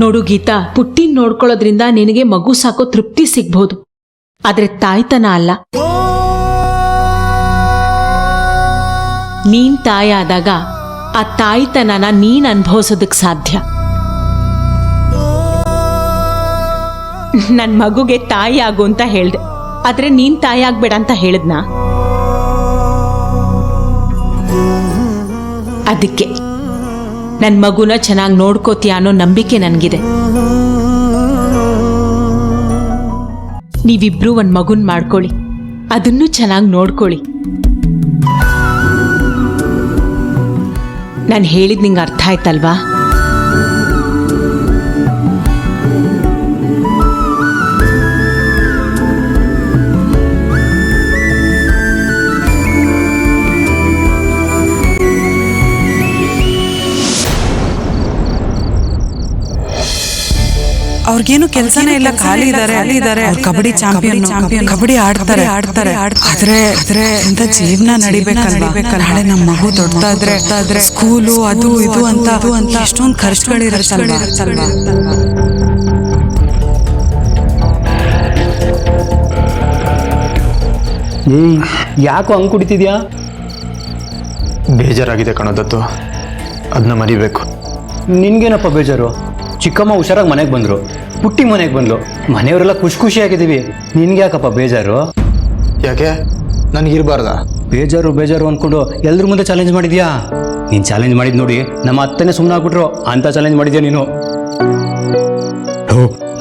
ನೋಡು ಗೀತಾ, ಪುಟ್ಟಿನ್ ನೋಡ್ಕೊಳ್ಳೋದ್ರಿಂದ ನಿನಗೆ ಮಗು ಸಾಕೋ ತೃಪ್ತಿ ಸಿಗ್ಬಹುದು, ಆದ್ರೆ ತಾಯ್ತನ ಅಲ್ಲ. ನೀನ್ ತಾಯಾದಾಗ ಆ ತಾಯ್ತನನ ನೀನ್ ಅನುಭವಿಸೋದಕ್ ಸಾಧ್ಯ. ನನ್ ಮಗುಗೆ ತಾಯಿ ಆಗು ಅಂತ ಹೇಳ್ದೆ, ಆದ್ರೆ ನೀನ್ ತಾಯಿ ಆಗ್ಬೇಡ ಅಂತ ಹೇಳಿದ್ನಾ? ಅದಕ್ಕೆ ನನ್ ಮಗುನ ಚೆನ್ನಾಗಿ ನೋಡ್ಕೋತೀಯ ಅನ್ನೋ ನಂಬಿಕೆ ನನ್ಗಿದೆ. ನೀವಿಬ್ರು ಒಂದ್ ಮಗುನ್ ಮಾಡ್ಕೊಳ್ಳಿ, ಅದನ್ನು ಚೆನ್ನಾಗಿ ನೋಡ್ಕೊಳ್ಳಿ. ನಾನು ಹೇಳಿದ್ ನಿಂಗೆ ಅರ್ಥ ಆಯ್ತಲ್ವಾ? ಅವ್ರಿಗೇನು ಕೆಲಸನೇ ಇಲ್ಲ, ಖಾಲಿ ಇದ್ದಾರೆ. ಕಬಡ್ಡಿ ಚಾಂಪಿಯನ್, ಕಬಡ್ಡಿ ಆಡ್ತಾರೆ. ಆದ್ರೆ ಎಂತ ಜೀವನ ನಡಿಬೇಕಲ್ವಾ? ನಾಳೆ ನಮ್ಮ ಮಗು ದೊಡ್ಡದಾದ್ರೆ ಸ್ಕೂಲು ಅದು ಇದು ಅಂತ ಎಷ್ಟೊಂದು ಖರ್ಚುಗಳಿರತ್ತಲ್ವಾ? ಯಾಕೋ ಹಂಗ್ ಕುಡಿತಿದ್ಯಾ? ಬೇಜಾರಾಗಿದೆ ಕಣೋದತ್ತು, ಅದನ್ನ ಮರಿಬೇಕು. ನಿನ್ಗೇನಪ್ಪ ಬೇಜಾರು? ಚಿಕ್ಕಮ್ಮ ಹುಷಾರಾಗಿ ಮನೆಗೆ ಬಂದ್ರು, ಪುಟ್ಟಿ ಮನೆಗೆ ಬಂದ್ಲು, ಮನೆಯವರೆಲ್ಲ ಖುಷಿಯಾಗಿದ್ದೀವಿ. ನಿನ್ಗೆ ಯಾಕಪ್ಪ ಬೇಜಾರು? ಯಾಕೆ ನನಗಿರ್ಬಾರ್ದ? ಬೇಜಾರು ಅಂದ್ಕೊಂಡು ಎಲ್ರ ಮುಂದೆ ಚಾಲೆಂಜ್ ಮಾಡಿದ್ಯಾ? ನೀನ್ ಚಾಲೆಂಜ್ ಮಾಡಿದ್ ನೋಡಿ ನಮ್ಮ ಅತ್ತನೇ ಸುಮ್ಮನೆ ಆಗ್ಬಿಟ್ರು ಅಂತ ಚಾಲೆಂಜ್ ಮಾಡಿದ್ಯಾ ನೀನು.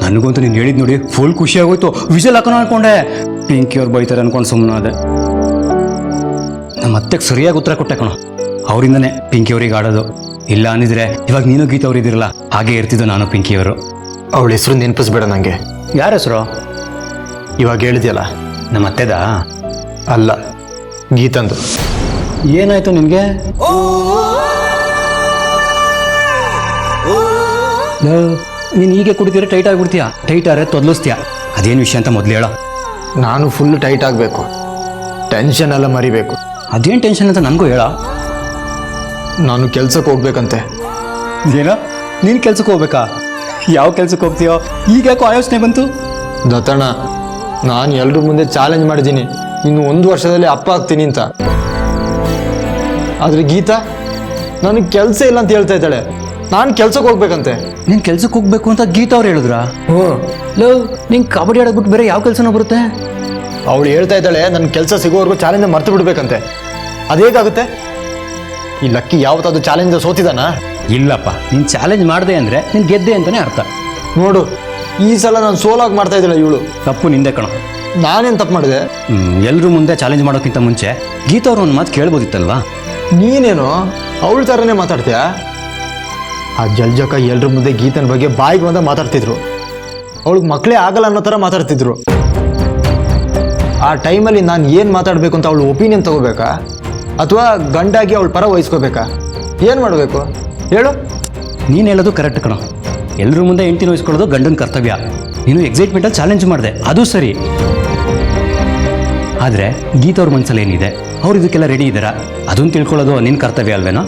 ನನಗಂತೂ ನೀನು ಹೇಳಿದ್ ನೋಡಿ ಫುಲ್ ಖುಷಿ ಆಗೋಯ್ತು. ವಿಷಲ್ ಹಾಕೋಣ ಅನ್ಕೊಂಡೆ, ಪಿಂಕಿ ಅವ್ರು ಬೈತಾರೆ ಅನ್ಕೊಂಡು ಸುಮ್ಮನೆ ಅದೇ. ನಮ್ಮ ಅತ್ತೆಗೆ ಸರಿಯಾಗಿ ಉತ್ತರ ಕೊಟ್ಟೆ ಕಣೋ, ಅವರಿಂದನೇ ಪಿಂಕಿ ಅವ್ರಿಗೆ ಆಡೋದು. ಇಲ್ಲ ಅಂದಿದ್ರೆ ಇವಾಗ ನೀನು ಗೀತಾ ಅವ್ರು ಇದಿರಲ್ಲ, ಹಾಗೆ ಇರ್ತಿದ್ದು ನಾನು ಪಿಂಕಿಯವರು. ಅವಳ ಹೆಸರು ನೆನಪಿಸ್ಬೇಡ ನನಗೆ. ಯಾರ ಹೆಸರು? ಇವಾಗ ಹೇಳಿದ್ಯಲ್ಲ, ನಮ್ಮ ಅತ್ತೆದ ಅಲ್ಲ, ಗೀತಂದು. ಏನಾಯ್ತು ನಿನ್ಗೆ? ನೀನು ಹೀಗೆ ಕುಡಿತೀರ ಟೈಟ್ ಆಗಿಬಿಡ್ತೀಯ, ಟೈಟ್ ಆದ್ರೆ ತೊದಲಿಸ್ತೀಯ. ಅದೇನು ವಿಷಯ ಅಂತ ಮೊದಲು ಹೇಳೋ. ನಾನು ಫುಲ್ ಟೈಟ್ ಆಗಬೇಕು, ಟೆನ್ಷನ್ ಎಲ್ಲ ಮರಿಬೇಕು. ಅದೇನು ಟೆನ್ಷನ್ ಅಂತ ನನಗೂ ಹೇಳ. ನಾನು ಕೆಲ್ಸಕ್ಕೆ ಹೋಗ್ಬೇಕಂತೆ. ಏನೋ ನೀನು ಕೆಲ್ಸಕ್ಕೆ ಹೋಗ್ಬೇಕಾ? ಯಾವ ಕೆಲ್ಸಕ್ಕೆ ಹೋಗ್ತೀಯೋ? ಈಗ ಯಾಕೋ ಆಯೋಚನೆ ಬಂತು? ದತ್ತಣ್ಣ, ನಾನು ಎಲ್ರ ಮುಂದೆ ಚಾಲೆಂಜ್ ಮಾಡಿದ್ದೀನಿ ಇನ್ನು 1 ವರ್ಷದಲ್ಲಿ ಅಪ್ಪ ಆಗ್ತೀನಿ ಅಂತ. ಆದರೆ ಗೀತಾ ನನಗೆ ಕೆಲಸ ಇಲ್ಲ ಅಂತ ಹೇಳ್ತಾ ಇದ್ದಾಳೆ. ನಾನು ಕೆಲ್ಸಕ್ಕೆ ಹೋಗ್ಬೇಕಂತೆ. ನೀನು ಕೆಲ್ಸಕ್ಕೆ ಹೋಗ್ಬೇಕು ಅಂತ ಗೀತಾ ಅವ್ರು ಹೇಳಿದ್ರಾ? ಲವ್, ನಿಂಗೆ ಕಬಡ್ಡಿ ಆಡೋದ್ಬಿಟ್ಟು ಬೇರೆ ಯಾವ ಕೆಲಸನೂ ಬರುತ್ತೆ? ಅವಳು ಹೇಳ್ತಾ ಇದ್ದಾಳೆ ನನ್ನ ಕೆಲಸ ಸಿಗೋವರೆಗೂ ಚಾಲೆಂಜ್ ಮರ್ತು ಬಿಡ್ಬೇಕಂತೆ. ಅದೇಗಾಗುತ್ತೆ? ಈ ಲಕ್ಕಿ ಯಾವತ್ತಾದ್ರು ಚಾಲೆಂಜ್ ಸೋತಿದಾನ? ಇಲ್ಲಪ್ಪ, ನೀನು ಚಾಲೆಂಜ್ ಮಾಡಿದೆ ಅಂದರೆ ನೀನು ಗೆದ್ದೆ ಅಂತಲೇ ಅರ್ಥ. ನೋಡು, ಈ ಸಲ ನಾನು ಸೋಲಾಗಿ ಮಾಡ್ತಾ ಇದ್ದಾಳೆ ಇವಳು. ತಪ್ಪು ನಿಂದೆ ಕಣೋ. ನಾನೇನು ತಪ್ಪು ಮಾಡಿದೆ? ಎಲ್ಲರೂ ಮುಂದೆ ಚಾಲೆಂಜ್ ಮಾಡೋಕ್ಕಿಂತ ಮುಂಚೆ ಗೀತಾ ಅವ್ರ ಒಂದು ಮಾತು ಕೇಳ್ಬೋದಿತ್ತಲ್ವಾ? ನೀನೇನು ಅವಳ ಥರನೇ ಮಾತಾಡ್ತೀಯಾ? ಆ ಜಲ್ಜಕ ಎಲ್ರ ಮುಂದೆ ಗೀತನ ಬಗ್ಗೆ ಬಾಯಿಗೆ ಬಂದ ಮಾತಾಡ್ತಿದ್ರು. ಅವಳಿಗೆ ಮಕ್ಕಳೇ ಆಗಲ್ಲ ಅನ್ನೋ ಥರ ಮಾತಾಡ್ತಿದ್ರು. ಆ ಟೈಮಲ್ಲಿ ನಾನು ಏನು ಮಾತಾಡಬೇಕು ಅಂತ ಅವಳು ಒಪಿನಿಯನ್ ತಗೋಬೇಕಾ, ಅಥವಾ ಗಂಡಾಗಿ ಅವಳ ಪರ ವಹಿಸ್ಕೋಬೇಕಾ? ಏನು ಮಾಡಬೇಕು ಹೇಳು? ನೀನು ಹೇಳೋದು ಕರೆಕ್ಟ್ ಕಣೋ. ಎಲ್ಲರ ಮುಂದೆ ಹೆಂಡ್ತಿನ ವಹಿಸ್ಕೊಳ್ಳೋದು ಗಂಡನ ಕರ್ತವ್ಯ. ನೀನು ಎಕ್ಸೈಟ್ಮೆಂಟಲ್ಲಿ ಚಾಲೆಂಜ್ ಮಾಡಿದೆ, ಅದು ಸರಿ. ಆದರೆ ಗೀತವ್ರ ಮನಸ್ಸಲ್ಲಿ ಏನಿದೆ, ಅವ್ರು ಇದಕ್ಕೆಲ್ಲ ರೆಡಿ ಇದ್ದಾರಾ, ಅದನ್ನು ತಿಳ್ಕೊಳ್ಳೋದು ನಿನ್ನ ಕರ್ತವ್ಯ ಅಲ್ವೇನೋ?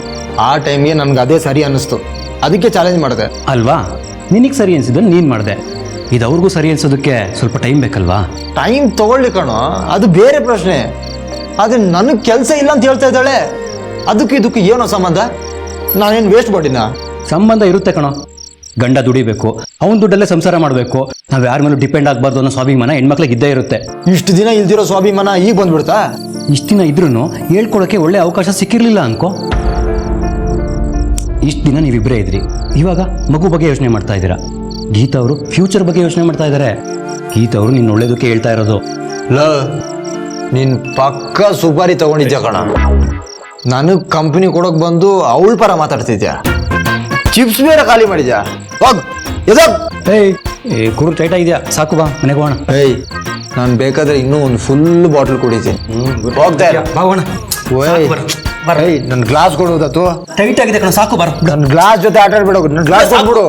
ಆ ಟೈಮ್ಗೆ ನನಗೆ ಅದೇ ಸರಿ ಅನ್ನಿಸ್ತು, ಅದಕ್ಕೆ ಚಾಲೆಂಜ್ ಮಾಡಿದೆ. ಅಲ್ವಾ? ನಿನಗೆ ಸರಿ ಅನಿಸಿದ್ದನ್ನು ನೀನು ಮಾಡಿದೆ. ಇದು ಅವ್ರಿಗೂ ಸರಿ ಅನಿಸೋದಕ್ಕೆ ಸ್ವಲ್ಪ ಟೈಮ್ ಬೇಕಲ್ವಾ? ಟೈಮ್ ತಗೊಳ್ಳಿ ಕಣೋ, ಅದು ಬೇರೆ ಪ್ರಶ್ನೆ. ಆದರೆ ನನಗೆ ಕೆಲಸ ಇಲ್ಲ ಅಂತ ಹೇಳ್ತಾ ಇದ್ದಾಳೆ. ಅದಕ್ಕೆ ಇದಕ್ಕೆ ಏನೋ ಸಂಬಂಧ? ನಾನೇನು ವೇಸ್ಟ್ ಮಾಡಿನಾ? ಸಂಬಂಧ ಇರುತ್ತೆ ಕಣೋ. ಗಂಡ ದುಡಿಬೇಕು, ಅವನ ದುಡ್ಡಲ್ಲೇ ಸಂಸಾರ ಮಾಡಬೇಕು, ನಾವು ಯಾರ ಮೇಲೂ ಡಿಪೆಂಡ್ ಆಗಬಾರ್ದು ಅನ್ನೋ ಸ್ವಾಭಿಮಾನ ಹೆಣ್ಮಕ್ಳಿಗೆ ಇದ್ದೇ ಇರುತ್ತೆ. ಇಷ್ಟು ದಿನ ಇಲ್ದಿರೋ ಸ್ವಾಭಿಮಾನ ಈಗ ಬಂದ್ಬಿಡ್ತಾ? ಇಷ್ಟು ದಿನ ಇದ್ರೂ ಹೇಳ್ಕೊಳಕ್ಕೆ ಒಳ್ಳೆ ಅವಕಾಶ ಸಿಕ್ಕಿರಲಿಲ್ಲ ಅನ್ಕೋ. ಇಷ್ಟು ದಿನ ನೀವಿಬ್ಬರೇ ಇದ್ರಿ, ಇವಾಗ ಮಗು ಬಗ್ಗೆ ಯೋಚನೆ ಮಾಡ್ತಾ ಇದ್ದೀರಾ. ಗೀತಾ ಅವರು ಫ್ಯೂಚರ್ ಬಗ್ಗೆ ಯೋಚನೆ ಮಾಡ್ತಾ ಇದ್ದಾರೆ. ಗೀತಾ ಅವರು ನಿನ್ನ ಒಳ್ಳೇದಕ್ಕೆ ಹೇಳ್ತಾ ಇರೋದು. ನೀನು ಪಕ್ಕ ಸುಪಾರಿ ತಗೊಂಡಿದ್ಯಾ ಕಣ. ನನಗೆ ಕಂಪ್ನಿ ಕೊಡೋಕೆ ಬಂದು ಅವಳ ಪರ ಮಾತಾಡ್ತಿದ್ಯಾ. ಚಿಪ್ಸ್ ಬೇರೆ ಖಾಲಿ ಮಾಡಿದ್ಯಾ. ಕುಡುಕ್ ಟೈಟ್ ಆಗಿದ್ಯಾ, ಸಾಕು ಬಾ ಮನೆಗೆ ಹೋಗೋಣ. ನಾನು ಬೇಕಾದ್ರೆ ಇನ್ನೂ ಒಂದು ಫುಲ್ ಬಾಟಲ್ ಕುಡಿತೀನಿ. ಹೋಗ್ತಾ ಹೋಗೋಣ. ನನ್ನ ಗ್ಲಾಸ್ ಕೊಡೋದತ್ತು ಟೈಟ್ ಆಗಿದೆ ಕಣ, ಸಾಕು ಬರ. ನನ್ನ ಗ್ಲಾಸ್ ಜೊತೆ ಆಟ ಆಡ್ಬಿಡೋದು. ನನ್ನ ಗ್ಲಾಸ್ ಕೊಡ್ಬಿಡು.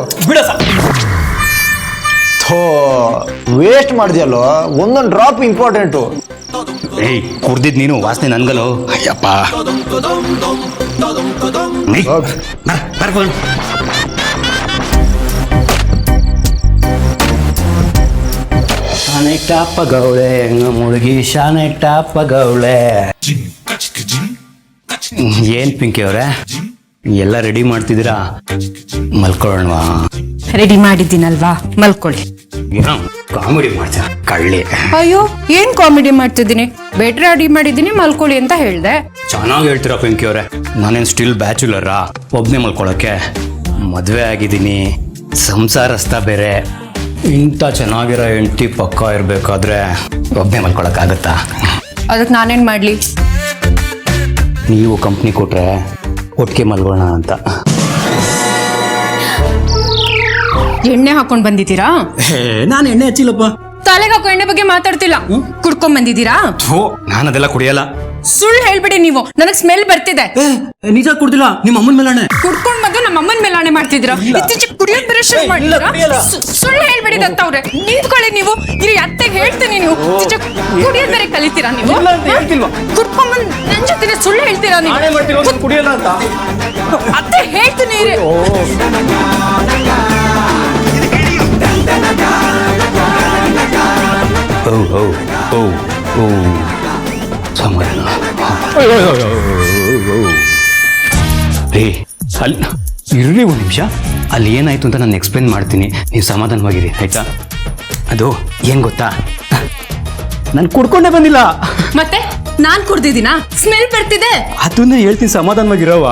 ಥೋ, ವೇಸ್ಟ್ ಮಾಡಿದ್ಯಲ್ಲೋ. ಒಂದೊಂದು ಡ್ರಾಪ್ ಇಂಪಾರ್ಟೆಂಟು. ಕುಡ್ದಿದ್ ನೀನು, ವಾಸನೆ ನನ್ಗಲ್ಲೋ. ಅಯ್ಯಪ್ಪ, ಶಾನೆಟ್ಟಪ್ಪಗೌಳೆ ಮುಳುಗಿ ಶಾನೆಟ್ಟಪ್ಪಗೌಳೆ. ಏನ್ ಪಿಂಕಿ ಅವ್ರೆ ಎಲ್ಲ ರೆಡಿ ಮಾಡ್ತಿದ್ದೀರಾ? ಮಲ್ಕೊಳ್ಳೋಣವಾ? ರೆಡಿ ಮಾಡಿದ್ದೀನಲ್ವಾ, ಮಲ್ಕೊಳ್ಳಿ. ಏನೋ ಕಾಮಿಡಿ ಮಾಡ್ತೀರ ಕಳ್ಳಿ. ಅಯ್ಯೋ, ಏನ್ ಕಾಮಿಡಿ ಮಾಡ್ತಿದ್ದೀನಿ? ಬೆಡ್ ರೆಡಿ ಮಾಡಿದ್ದೀನಿ, ಮಲ್ಕೊಳ್ಳಿ ಅಂತ ಹೇಳ್ದೆ. ಚೆನ್ನಾಗಿ ಹೇಳ್ತೀರಾ ಪಿಂಕಿ ಅವ್ರೆ. ನಾನೇನು ಸ್ಟಿಲ್ ಬ್ಯಾಚುಲರಾ ಒಬ್ಬನೇ ಮಲ್ಕೊಳಕ್ಕೆ? ಮದುವೆ ಆಗಿದ್ದೀನಿ, ಸಂಸಾರಸ್ಥ ಬೇರೆ. ಇಂಥ ಚೆನ್ನಾಗಿರೋ ಹೆಂಡತಿ ಪಕ್ಕ ಇರಬೇಕಾದ್ರೆ ಒಬ್ಬನೇ ಮಲ್ಕೊಳಕ್ಕಾಗತ್ತಾ? ಅದಕ್ಕೆ ನಾನೇನ್ ಮಾಡ್ಲಿ? ನೀವು ಕಂಪ್ನಿ ಕೊಟ್ರೆ ಒಟ್ಟಿಗೆ ಮಲ್ಗೋಣ ಅಂತ. ಎಣ್ಣೆ ಹಾಕೊಂಡ್ ಬಂದಿದ್ದೀರಾ? ನಾನು ಎಣ್ಣೆ ಹಚ್ಚಿಲ್ಲಪ್ಪ. ತಲೆಗೆ ಹಾಕೋ ಎಣ್ಣೆ ಬಗ್ಗೆ ಮಾತಾಡ್ತಿಲ್ಲ. ಕುಡ್ಕೊಂಡ್ ಬಂದಿದ್ದೀರಾ? ನಾನು ಅದೆಲ್ಲ ಕುಡಿಯಲ್ಲ. ಸುಳ್ಳು ಹೇಳ್ಬಿಡಿ ನೀವು, ನನಗ್ ಸ್ಮೆಲ್ ಬರ್ತಿದೆ. ನಿಜ ಕುಡ್ದಿಲ್ಲ, ನಿಮ್ಮ ಅಮ್ಮನ ಮೇಲಾಣೆ. ಕುಡ್ಕೊಂಡ್ ಬಂದು ನಮ್ಮ ಅಮ್ಮನ ಮೇಲಾಣೆ ಮಾಡ್ತಿದ್ದೀರಾ? ಇತ್ತೀಚೆಗೆ ಕುಡಿಯೋದ್ ಬೇರೆ ಶುರು ಮಾಡಿದ್ದೀರಾ? ಸುಳ್ಳು ಹೇಳ್ಬಿಡಿ ದತ್ತವ್ರೆ. ನಿಂತ್ಕೊಳ್ಳಿ ನೀವು. ಇಲ್ಲಿ ಅತ್ತೆಗೆ ಹೇಳ್ತೀನಿ, ನೀವು ಕುಡಿಯೋದ್ ಬೇರೆ ಕಲಿತೀರಾ ನೀವು? ಕುಡ್ಕೊಂಡ್ ಬಂದು ನನ್ ಜೊತೆ ಸುಳ್ಳು ಹೇಳ್ತೀರಾ ನೀವು? ಕುಡಿಯಲ್ಲ ಅಂತ ಅತ್ತೆ ಹೇಳ್ತೀನಿ ಇರಿ. ಸಮಾಧಾನ. ರೀ ಅಲ್ಲಿ ಇರ್ರಿ ಒಂದು ನಿಮಿಷ. ಅಲ್ಲಿ ಏನಾಯ್ತು ಅಂತ ನಾನು ಎಕ್ಸ್ಪ್ಲೇನ್ ಮಾಡ್ತೀನಿ, ನೀವು ಸಮಾಧಾನವಾಗಿರಿ ಆಯ್ತಾ? ಅದು ಏನ್ ಗೊತ್ತಾ, ನಾನು ಕುಡ್ಕೊಂಡೇ ಬಂದಿಲ್ಲ. ಮತ್ತೆ ನಾನ್ ಕುಡ್ದಿದ್ದೀನಾ? ಸ್ಮೆಲ್ ಬರ್ತಿದೆ. ಅದನ್ನ ಹೇಳ್ತೀನಿ, ಸಮಾಧಾನವಾಗಿರೋವ.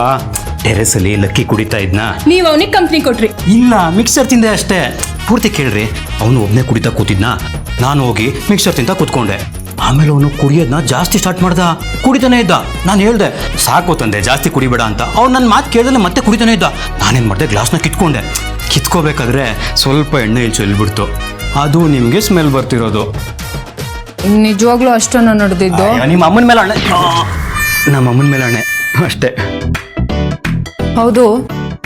ಟೆರೆಸ್ ಅಲ್ಲಿ ಲಕ್ಕಿ ಕುಡಿತಾ ಇದ್ನಾ? ನೀವ್ ಅವನಿಗೆ ಕಂಪ್ನಿ ಕೊಟ್ರಿ? ಇಲ್ಲ, ಮಿಕ್ಸರ್ ತಿಂದೆ ಅಷ್ಟೇ. ಪೂರ್ತಿ ಕೇಳ್ರಿ. ಅವನು ಒಬ್ನೇ ಕುಡಿತಾ ಕೂತಿದ್ನಾ, ನಾನು ಹೋಗಿ ಮಿಕ್ಸರ್ ತಿಂತ ಕೂತ್ಕೊಂಡೆ. ಆಮೇಲೆ ಅವನು ಕುಡಿಯೋದನ್ನ ಜಾಸ್ತಿ ಸ್ಟಾರ್ಟ್ ಮಾಡ್ದ. ಕುಡಿತಾನೆ ಇದ್ದ. ನಾನು ಹೇಳ್ದೆ ಸಾಕು ತಂದೆ, ಜಾಸ್ತಿ ಕುಡಿಬೇಡ ಅಂತ. ಅವ್ನು ನನ್ನ ಮಾತು ಕೇಳ್ದಲೆ ಮತ್ತೆ ಕುಡಿತಾನೆ ಇದ್ದ. ನಾನೇನು ಮಾಡಿದೆ, ಗ್ಲಾಸ್ನ ಕಿತ್ಕೊಂಡೆ. ಕಿತ್ಕೋಬೇಕಾದ್ರೆ ಸ್ವಲ್ಪ ಎಣ್ಣೆ ಇಲ್ಲಿ ಚೆಲ್ಬಿಡ್ತು. ಅದು ನಿಮಗೆ ಸ್ಮೆಲ್ ಬರ್ತಿರೋದು. ನಿಜವಾಗ್ಲೂ ಅಷ್ಟನ್ನು ನಡೆದಿದ್ದು? ನಿಮ್ಮ ಅಮ್ಮನ ಮೇಲೆ ಅಣ್ಣೆ, ನಮ್ಮ ಅಮ್ಮನ ಮೇಲೆ ಅಣ್ಣೆ ಅಷ್ಟೇ. ಹೌದು,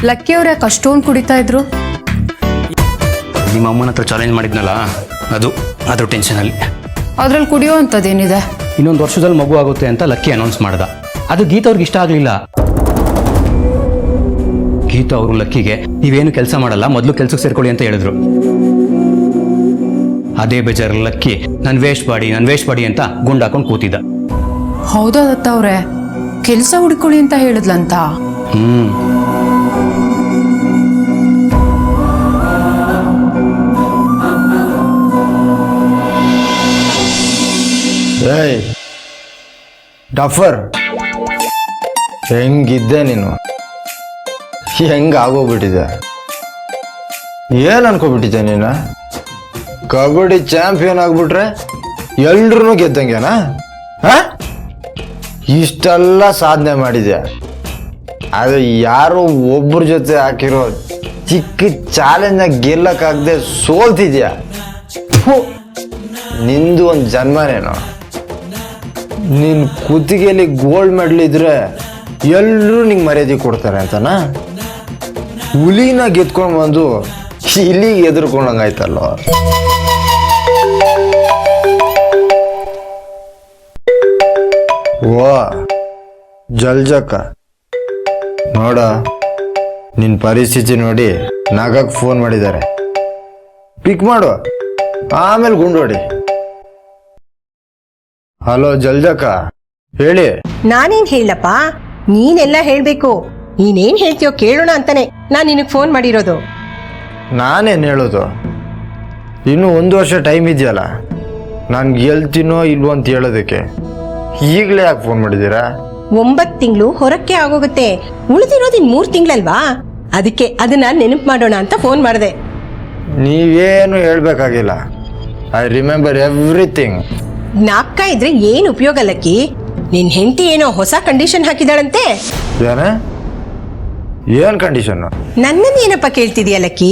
ಲಕ್ಕಿ ಅವ್ರ ಯಾಕೆ ಅಷ್ಟೊಂದು ಕುಡಿತಾ ಇದ್ರು? ನಿಮ್ಮ ಅಮ್ಮನ ಹತ್ರ ಚಾಲೆಂಜ್ ಮಾಡಿದ್ನಲ್ಲ, ಅದ್ರ ಟೆನ್ಷನಲ್ಲಿ. ಅದ್ರಲ್ಲಿ ಕುಡಿಯೋ ಅಂತದೇನಿದೆ? ಇನ್ನೊಂದು ವರ್ಷದಲ್ಲಿ ಮಗು ಆಗುತ್ತೆ ಅಂತ ಲಕ್ಕಿ ಅನೌನ್ಸ್ ಮಾಡ್ದ. ಅದು ಗೀತಾ ಅವ್ರಿಗೆ ಇಷ್ಟ ಆಗಲಿಲ್ಲ. ಗೀತಾ ಅವರು ಲಕ್ಕಿಗೆ ನೀವೇನು ಕೆಲಸ ಮಾಡಲ್ಲ, ಮೊದಲು ಕೆಲ್ಸಕ್ಕೆ ಸೇರ್ಕೊಳ್ಳಿ ಅಂತ ಹೇಳಿದ್ರು. ಅದೇ ಬೇಜಾರು ಲಕ್ಕಿ ನಾನು ವೇಸ್ಟ್ ಬಾಡಿ ಅಂತ ಗುಂಡು ಹಾಕೊಂಡು ಕೂತಿದ್ದ. ಹೌದಾ ದತ್ತ ಅವ್ರೆ, ಕೆಲಸ ಹುಡ್ಕೊಳ್ಳಿ ಅಂತ ಹೇಳಿದ್ಲಂತ? ಏಯ್ ಡಫರ್, ಹೆಂಗಿದ್ದೆ ನೀನು? ಹೆಂಗ ಆಗೋಗ್ಬಿಟ್ಟಿದೆ? ಏನ್ ಅನ್ಕೋಬಿಟ್ಟಿದ್ದೆ ನೀನು? ಕಬಡ್ಡಿ ಚಾಂಪಿಯನ್ ಆಗ್ಬಿಟ್ರೆ ಎಲ್ರೂ ಗೆದ್ದಂಗೆನಾ? ಇಷ್ಟೆಲ್ಲ ಸಾಧನೆ ಮಾಡಿದ್ಯಾ, ಅದು ಯಾರೋ ಒಬ್ಬರ ಜೊತೆ ಹಾಕಿರೋ ಚಿಕ್ಕ ಚಾಲೆಂಜ್ನ ಗೆಲ್ಲಕ್ಕಾಗದೆ ಸೋಲ್ತಿದ್ಯಾ? ನಿಂದು ಒಂದು ಜನ್ಮನೇನೋ. ನಿನ್ನ ಕುತ್ತಿಗೆಯಲ್ಲಿ ಗೋಲ್ಡ್ ಮೆಡಲ್ ಇದ್ರೆ ಎಲ್ಲರೂ ನಿಂಗೆ ಮರ್ಯಾದೆ ಕೊಡ್ತಾರೆ ಅಂತನಾ? ಹುಲಿನ ಗೆದ್ಕೊಂಡು ಬಂದು ಇಲ್ಲಿಗೆ ಎದುರ್ಕೊಂಡಂಗಾಯ್ತಲ್ಲೋ. ಓ ಜಲ್ಜಕ್ಕ, ನೋಡ ನಿನ್ನ ಪರಿಸ್ಥಿತಿ ನೋಡಿ ನಾಗಕ್ಕೆ ಫೋನ್ ಮಾಡಿದ್ದಾರೆ. ಪಿಕ್ ಮಾಡು, ಆಮೇಲೆ ಗುಂಡೋಡಿ. ಹಲೋ ಜಲ್ಜಕ್ಕ, ಹೇಳಿ. ನಾನೇನ್ ಹೇಳಪ್ಪ, ನೀನೆಲ್ಲ ಹೇಳ್ಬೇಕು. ನೀನೇನ್ ಹೇಳ್ತೀಯೋ ಕೇಳೋಣ ಅಂತಾನೆ ನಾನ್ ನಿನಗ್ ಫೋನ್ ಮಾಡಿರೋದು. ನಾನೇನು ಹೇಳೋದು? ಇನ್ನೂ 1 ವರ್ಷ ಟೈಮ್ ಇದೆಯಲ್ಲ, ನಾನು ಗೆಲ್ತೀನೋ ಇಲ್ವೋ ಅಂತ ಹೇಳೋದಕ್ಕೆ. ಈಗಲೇ ಯಾಕೆ ಫೋನ್ ಮಾಡಿದ್ದೀರಾ? 9 ತಿಂಗಳು ಹೊರಕ್ಕೆ ಆಗೋಗುತ್ತೆ, ಉಳಿದಿರೋದು 3 ತಿಂಗಳಲ್ವಾ? ಅದಕ್ಕೆ ಅದನ್ನ ನೆನಪು ಮಾಡೋಣ ಅಂತ ಫೋನ್ ಮಾಡಿದೆ. ನೀವೇನು ಹೇಳ್ಬೇಕಾಗಿಲ್ಲ, ಐ ರಿಮೆಂಬರ್ ಎವ್ರಿಥಿಂಗ್. ಜ್ಞಾಪಕ ಇದ್ರೆ ಏನ್ ಉಪಯೋಗ ಲಕ್ಕಿ? ನಿನ್ ಹೆಂಡತಿ ಏನೋ ಹೊಸ ಕಂಡೀಷನ್ ಹಾಕಿದಾಳಂತೆ. ಏನ್ ಕಂಡೀಷನ್? ನನ್ನನ್ನೇನಪ್ಪ ಕೇಳ್ತಿದೀಯ ಲಕ್ಕಿ?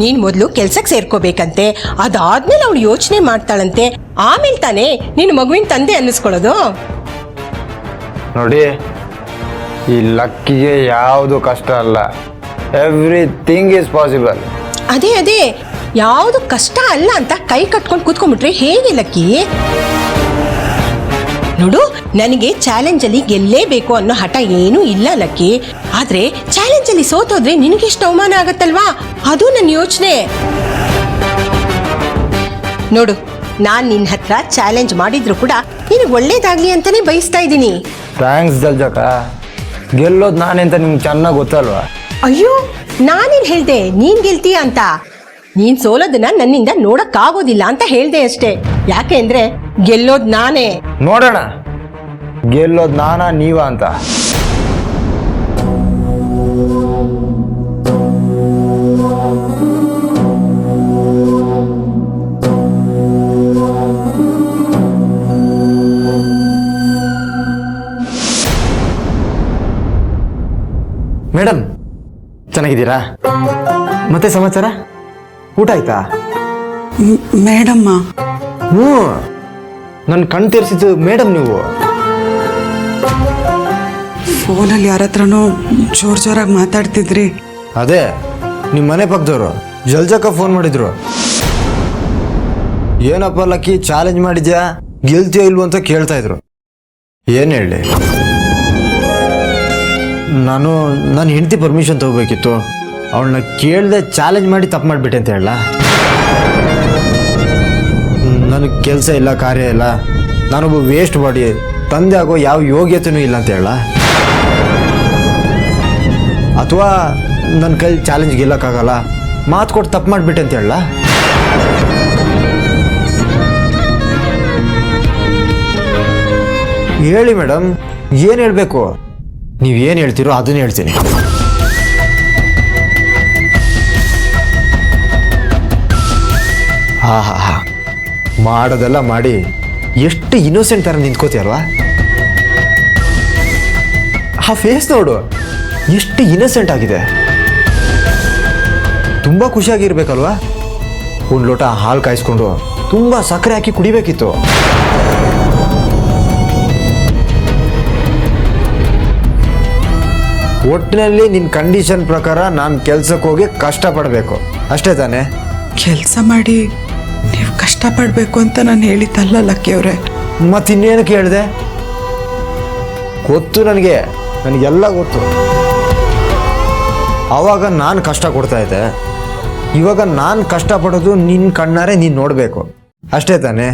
ನೀನ್ ಮೊದ್ಲು ಕೆಲ್ಸಕ್ಕೆ ಸೇರ್ಕೋಬೇಕಂತೆ, ಅದಾದ್ಮೇಲೆ ಅವಳು ಯೋಚನೆ ಮಾಡ್ತಾಳಂತೆ, ಆಮೇಲೆ ತಾನೇ ನಿನ್ ಮಗುವಿನ ತಂದೆ ಅನ್ನಿಸ್ಕೊಳ್ಳೋದು. ನೋಡಿ, ಈ ಲಕ್ಕಿಗೆ ಯಾವುದು ಕಷ್ಟ ಅಲ್ಲ, ಎವ್ರಿಥಿಂಗ್ ಈಸ್ ಪಾಸಿಬಲ್. ಅದೇ ಯಾವುದು ಕಷ್ಟ ಅಲ್ಲ ಅಂತ ಕೈ ಕಟ್ಕೊಂಡು ಕೂತ್ಕೊಂಡ್ಬಿಟ್ರೆ ಹೇಗೆ ಲಕ್ಕಿ? ನೋಡು, ನನಗೆ ಚಾಲೆಂಜ್ ಅಲ್ಲಿ ಗೆಲ್ಲೇಬೇಕು ಅನ್ನೋ ಹಠ ಏನೂ ಇಲ್ಲ ಲಕ್ಕಿ. ಆದ್ರೆ ಚಾಲೆಂಜ್ ಅಲ್ಲಿ ಸೋತೋದ್ರೆ ನಿನಗೆಷ್ಟು ಅವಮಾನ ಆಗತ್ತಲ್ವಾ? ಅದು ನನ್ನ ಯೋಚನೆ. ನೋಡು, ನಾನ್ ನಿನ್ ಹತ್ರ ಚಾಲೆಂಜ್ ಮಾಡಿದ್ರು ಕೂಡ ನಿನಗೆ ಒಳ್ಳೇದಾಗ್ಲಿ ಅಂತಾನೆ ಬಯಸ್ತಾ ಇದ್ದೀನಿ. ಥ್ಯಾಂಕ್ಸ್ ಜಲ್ಜಕ. ಗೆಲ್ಲೋದು ನಾನೇ ಅಂತ ನಿಮ್ಗೆ ಚೆನ್ನಾಗಿ ಗೊತ್ತಲ್ವಾ? ಅಯ್ಯೋ, ನಾನೇನ್ ಹೇಳ್ದೆ ನೀನ್ ಗೆಲ್ತೀಯ ಅಂತ? ನೀನ್ ಸೋಲೋದನ್ನ ನನ್ನಿಂದ ನೋಡಕ್ಕಾಗೋದಿಲ್ಲ ಅಂತ ಹೇಳ್ದೆ ಅಷ್ಟೇ. ಯಾಕೆ ಅಂದ್ರೆ ಗೆಲ್ಲೋದ್ ನಾನೇ. ನೋಡೋಣ ಗೆಲ್ಲೋದು ನಾನಾ ನೀವ ಅಂತ. ಮೇಡಮ್ ಚೆನ್ನಾಗಿದ್ದೀರಾ? ಮತ್ತೆ ಸಮಾಚಾರ? ಊಟ ಆಯ್ತಾ? ಮೇಡಮ್ಮ, ಹ್ಞೂ, ನನ್ನ ಕಣ್ ತೆರೆಸಿದ್ದು ಮೇಡಮ್ ನೀವು. ಫೋನಲ್ಲಿ ಯಾರ ಹತ್ರನೂ ಜೋರಾಗಿ ಮಾತಾಡ್ತಿದ್ರಿ. ಅದೇ ನಿಮ್ಮ ಮನೆ ಪಕ್ಕದವರು ಜಲ್ಜಕ್ಕ ಫೋನ್ ಮಾಡಿದ್ರು. ಏನಪ್ಪ ಲಕ್ಕಿ, ಚಾಲೆಂಜ್ ಮಾಡಿದ್ಯಾ, ಗೆಲ್ತೀಯೋ ಇಲ್ವೋ ಅಂತ ಕೇಳ್ತಾ ಇದ್ರು. ಏನು ಹೇಳಿ, ನಾನು ನನ್ನ ಹೆಂಡತಿ ಪರ್ಮಿಷನ್ ತಗೋಬೇಕಿತ್ತು. ಅವಳನ್ನ ಕೇಳದೆ ಚಾಲೆಂಜ್ ಮಾಡಿ ತಪ್ಪು ಮಾಡಿಬಿಟ್ಟೆ ಅಂತ ಹೇಳ. ನನಗೆ ಕೆಲಸ ಇಲ್ಲ, ಕಾರ್ಯ ಇಲ್ಲ, ನಾನೊಬ್ಬ ವೇಸ್ಟ್ ಬಾಡಿ, ತಂದೆ ಆಗೋ ಯಾವ ಯೋಗ್ಯತೆಯೂ ಇಲ್ಲ ಅಂತ ಹೇಳ. ಅಥವಾ ನನ್ನ ಕೈಲಿ ಚಾಲೆಂಜ್ ಗೆಲ್ಲಕ್ಕಾಗಲ್ಲ, ಮಾತು ಕೊಟ್ಟು ತಪ್ಪು ಮಾಡಿಬಿಟ್ಟೆ ಅಂತ ಹೇಳ. ಹೇಳಿ ಮೇಡಮ್, ಏನು ಹೇಳಬೇಕು? ನೀವೇನು ಹೇಳ್ತೀರೋ ಅದನ್ನ ಹೇಳ್ತೀನಿ. ಹಾ, ಮಾಡೋದೆಲ್ಲ ಮಾಡಿ ಎಷ್ಟು ಇನ್ನೋಸೆಂಟ್ ಥರ ನಿಂತ್ಕೋತೀಯಲ್ವಾ? ಆ ಫೇಸ್ ನೋಡು, ಎಷ್ಟು ಇನ್ನೋಸೆಂಟ್ ಆಗಿದೆ. ತುಂಬ ಖುಷಿಯಾಗಿರ್ಬೇಕಲ್ವಾ? ಒಂದು ಲೋಟ ಹಾಲು ಕಾಯಿಸ್ಕೊಂಡು ತುಂಬ ಸಕ್ಕರೆ ಹಾಕಿ ಕುಡಿಬೇಕಿತ್ತು. ಒಟ್ಟಿನಲ್ಲಿ ನಿನ್ನ ಕಂಡೀಷನ್ ಪ್ರಕಾರ ನಾನು ಕೆಲ್ಸಕ್ಕೆ ಹೋಗಿ ಕಷ್ಟಪಡಬೇಕು, ಅಷ್ಟೇ ತಾನೇ? ಕೆಲಸ ಮಾಡಿ ನೀವು ಕಷ್ಟಪಡಬೇಕು ಅಂತ ನಾನು ಹೇಳಿದ್ದಲ್ಲ ಲಕ್ಕಿ ಅವರೇ. ಮತ್ತಿನ್ನೇನು ಕೇಳಿದೆ? ಗೊತ್ತು ನನಗೆಲ್ಲ ಗೊತ್ತು. ಆವಾಗ ನಾನು ಕಷ್ಟ ಕೊಡ್ತಾ ಇದ್ದೆ, ಇವಾಗ ನಾನು ಕಷ್ಟಪಡೋದು ನಿನ್ನ ಕಣ್ಣಾರೆ ನೀನು ನೋಡಬೇಕು, ಅಷ್ಟೇ ತಾನೇ?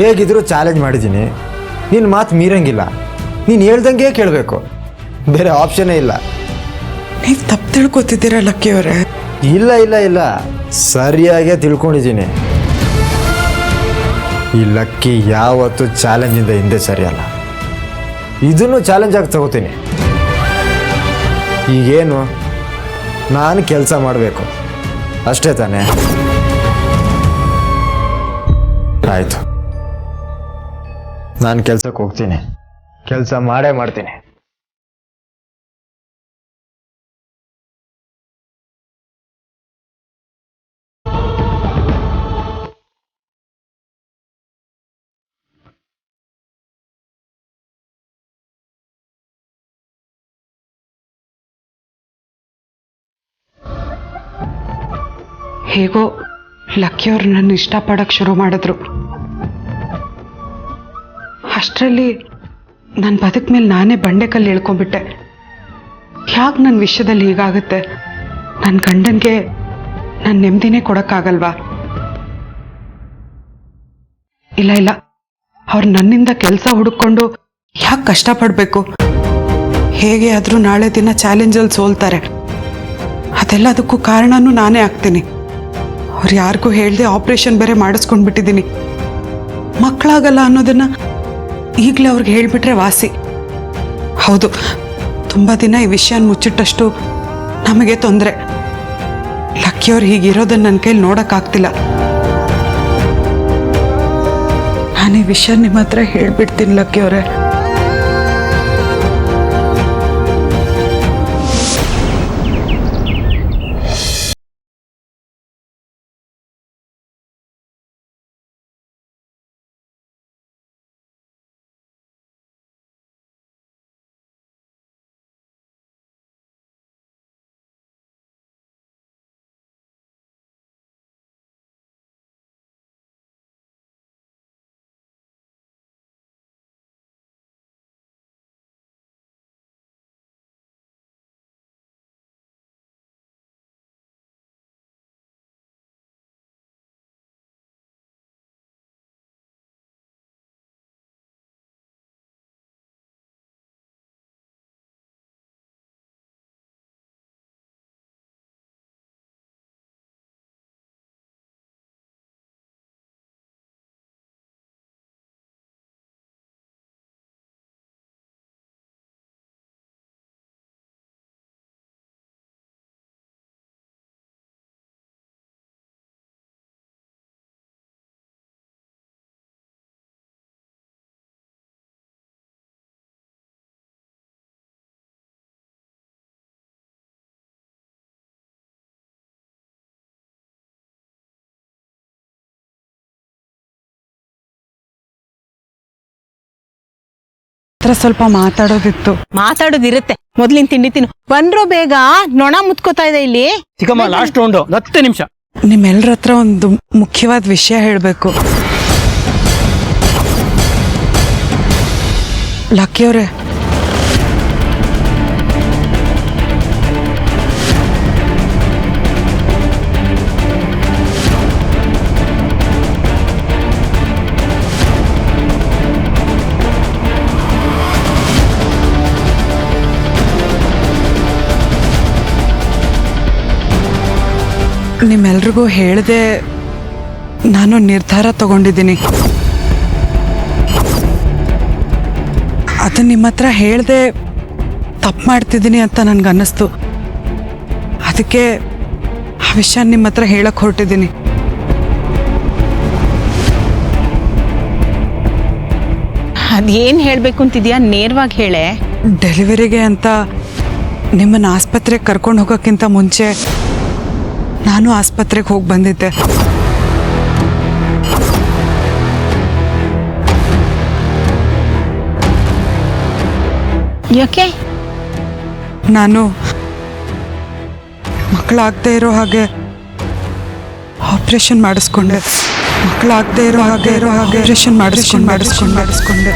ಹೇಗಿದ್ರು ಚಾಲೆಂಜ್ ಮಾಡಿದ್ದೀನಿ, ನಿನ್ನ ಮಾತು ಮೀರಂಗಿಲ್ಲ, ನೀನು ಹೇಳ್ದಂಗೆ ಕೇಳಬೇಕು, ಬೇರೆ ಆಪ್ಷನ್ನೇ ಇಲ್ಲ. ನೀವು ತಪ್ಪು ತಿಳ್ಕೊತಿದ್ದೀರಾ ಲಕ್ಕಿ ಅವರೇ. ಇಲ್ಲ, ಸರಿಯಾಗೇ ತಿಳ್ಕೊಂಡಿದ್ದೀನಿ. ಈ ಲಕ್ಕಿ ಯಾವತ್ತೂ ಚಾಲೆಂಜಿಂದ ಹಿಂದೆ ಸರಿಯಲ್ಲ. ಇದನ್ನು ಚಾಲೆಂಜ್ ಆಗಿ ತಗೋತೀನಿ. ಈಗೇನು, ನಾನು ಕೆಲಸ ಮಾಡಬೇಕು, ಅಷ್ಟೇ ತಾನೇ? ಆಯಿತು, ನಾನು ಕೆಲಸಕ್ಕೆ ಹೋಗ್ತೀನಿ, ಕೆಲಸ ಮಾಡೇ ಮಾಡ್ತೀನಿ. ಹೇಗೋ ಲಕ್ಕಿಯವ್ರು ನನ್ನ ಇಷ್ಟಪಡೋಕ್ಕೆ ಶುರು ಮಾಡಿದ್ರು. ಅಷ್ಟರಲ್ಲಿ ನನ್ನ ಬದುಕ ಮೇಲೆ ನಾನೇ ಬಂಡೆಕಲ್ಲು ಇಳ್ಕೊಂಡ್ಬಿಟ್ಟೆ. ಯಾಕೆ ನನ್ನ ವಿಷಯದಲ್ಲಿ ಹೀಗಾಗುತ್ತೆ? ನನ್ನ ಗಂಡನಿಗೆ ನನ್ನ ನೆಮ್ಮದಿನೇ ಕೊಡೋಕ್ಕಾಗಲ್ವಾ? ಇಲ್ಲ, ಅವ್ರು ನನ್ನಿಂದ ಕೆಲಸ ಹುಡುಕೊಂಡು ಯಾಕೆ ಕಷ್ಟಪಡಬೇಕು? ಹೇಗೆ ಆದರೂ ನಾಳೆ ದಿನ ಚಾಲೆಂಜಲ್ಲಿ ಸೋಲ್ತಾರೆ. ಅದೆಲ್ಲದಕ್ಕೂ ಕಾರಣನೂ ನಾನೇ ಆಗ್ತೀನಿ. ಅವ್ರು ಯಾರಿಗೂ ಹೇಳ್ದೆ ಆಪರೇಷನ್ ಬೇರೆ ಮಾಡಿಸ್ಕೊಂಡ್ಬಿಟ್ಟಿದ್ದೀನಿ. ಮಕ್ಕಳಾಗಲ್ಲ ಅನ್ನೋದನ್ನ ಈಗಲೇ ಅವ್ರಿಗೆ ಹೇಳಿಬಿಟ್ರೆ ವಾಸಿ. ಹೌದು, ತುಂಬ ದಿನ ಈ ವಿಷಯನ ಮುಚ್ಚಿಟ್ಟಷ್ಟು ನಮಗೆ ತೊಂದರೆ. ಲಕ್ಕಿಯವ್ರು ಹೀಗಿರೋದನ್ನ ನನ್ನ ಕೈಲಿ ನೋಡೋಕ್ಕಾಗ್ತಿಲ್ಲ. ನಾನು ಈ ವಿಷಯ ನಿಮ್ಮ ಹತ್ರ ಹೇಳ್ಬಿಡ್ತೀನಿ ಲಕ್ಕಿಯವರೇ. ಸ್ವಲ್ಪ ಮಾತಾಡೋದಿತ್ತು. ಮಾತಾಡೋದಿರುತ್ತೆ, ಮೊದ್ಲಿನ ತಿಂಡಿ ತಿನ್ನು. ಬಂದ್ರು ಬೇಗ, ನೊಣ ಮುತ್ಕೋತಾ ಇದೆ ಇಲ್ಲಿ. ಚಿಕ್ಕಮ್ಮ ಲಾಸ್ಟ್ ರೌಂಡು 10 ನಿಮಿಷ. ನಿಮ್ಮೆಲ್ಲರ ಹತ್ರ ಒಂದು ಮುಖ್ಯವಾದ ವಿಷಯ ಹೇಳಬೇಕು. ಲಕ್ಕಿಯವ್ರೆ, ನಿಮ್ಮೆಲ್ರಿಗೂ ಹೇಳ್ದೆ ನಾನು ನಿರ್ಧಾರ ತಗೊಂಡಿದ್ದೀನಿ. ಅದನ್ನ ನಿಮ್ಮ ಹತ್ರ ಹೇಳ್ದೆ ತಪ್ಪು ಮಾಡ್ತಿದ್ದೀನಿ ಅಂತ ನನ್ಗನ್ನಿಸ್ತು. ಅದಕ್ಕೆ ಆ ವಿಷಯ ನಿಮ್ಮ ಹತ್ರ ಹೇಳಕ್ ಹೊರಟಿದ್ದೀನಿ. ಅದೇನ್ ಹೇಳ್ಬೇಕು ಅಂತಿದ್ಯಾ, ನೇರವಾಗಿ ಹೇಳೆ. ಡೆಲಿವರಿಗೆ ಅಂತ ನಿಮ್ಮನ್ನು ಆಸ್ಪತ್ರೆಗೆ ಕರ್ಕೊಂಡು ಹೋಗೋಕ್ಕಿಂತ ಮುಂಚೆ ನಾನು ಆಸ್ಪತ್ರೆಗೆ ಹೋಗಿ ಬಂದಿದ್ದೆ. ಯಾಕೆ? ನಾನು ಮಕ್ಕಳಾಗದೇ ಇರೋ ಹಾಗೆ ಆಪರೇಷನ್ ಮಾಡಿಸ್ಕೊಂಡೆ. ಮಕ್ಕಳಾಗದೇ ಇರೋ ಹಾಗೆ ಆಪರೇಷನ್ ಮಾಡಿಸ್ಕೊಂಡೆ.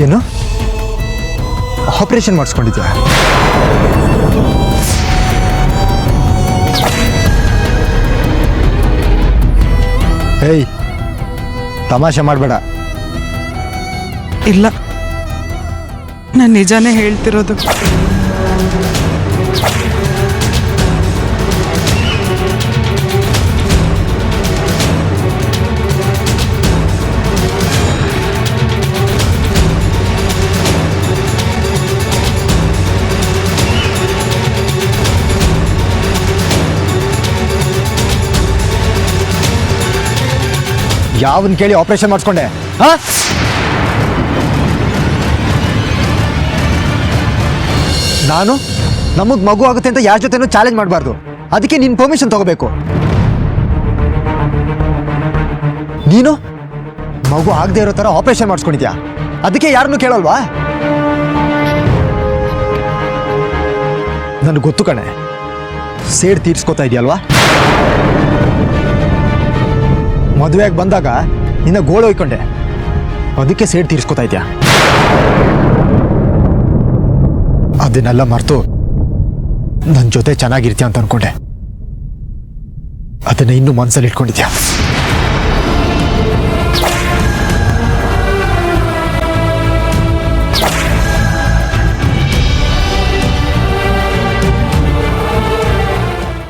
ಏನು ಆಪರೇಷನ್ ಮಾಡಿಸ್ಕೊಂಡಿದ್ಯಾ? ಏಯ್, ತಮಾಷೆ ಮಾಡಬೇಡ. ಇಲ್ಲ, ನಾನು ನಿಜಾನೇ ಹೇಳ್ತಿರೋದು. ಯಾವನ್ ಕೇಳಿ ಆಪರೇಷನ್ ಮಾಡಿಸ್ಕೊಂಡೆ? ಹಾ, ನಾನು ನಮಗ್ ಮಗು ಆಗುತ್ತೆ ಅಂತ ಯಾರ ಜೊತೆನೂ ಚಾಲೆಂಜ್ ಮಾಡಬಾರ್ದು. ಅದಕ್ಕೆ ನಿನ್ ಪರ್ಮಿಷನ್ ತಗೋಬೇಕು. ನೀನು ಮಗು ಆಗದೆ ಇರೋ ತರ ಆಪರೇಷನ್ ಮಾಡಿಸ್ಕೊಂಡಿದ್ಯಾ, ಅದಕ್ಕೆ ಯಾರನ್ನು ಕೇಳಲ್ವಾ? ನನಗೆ ಗೊತ್ತು ಕಣೆ, ಸೇಡ್ ತೀರ್ಸ್ಕೊತಾ ಇದೆಯಲ್ವಾ? ಮದುವೆಗೆ ಬಂದಾಗ ನಿನ್ನ ಗೋಳು ಹೊಯ್ಕೊಂಡೆ, ಅದಕ್ಕೆ ಸೇಡ್ ತೀರ್ಸ್ಕೊತಾ ಇದ್ಯಾ. ಅದನ್ನೆಲ್ಲ ಮರೆತು ನನ್ನ ಜೊತೆ ಚೆನ್ನಾಗಿರ್ತೀಯ ಅಂತ ಅನ್ಕೊಂಡೆ. ಅದನ್ನ ಇನ್ನೂ ಮನಸ್ಸಲ್ಲಿ ಇಟ್ಕೊಂಡಿದ್ಯಾ.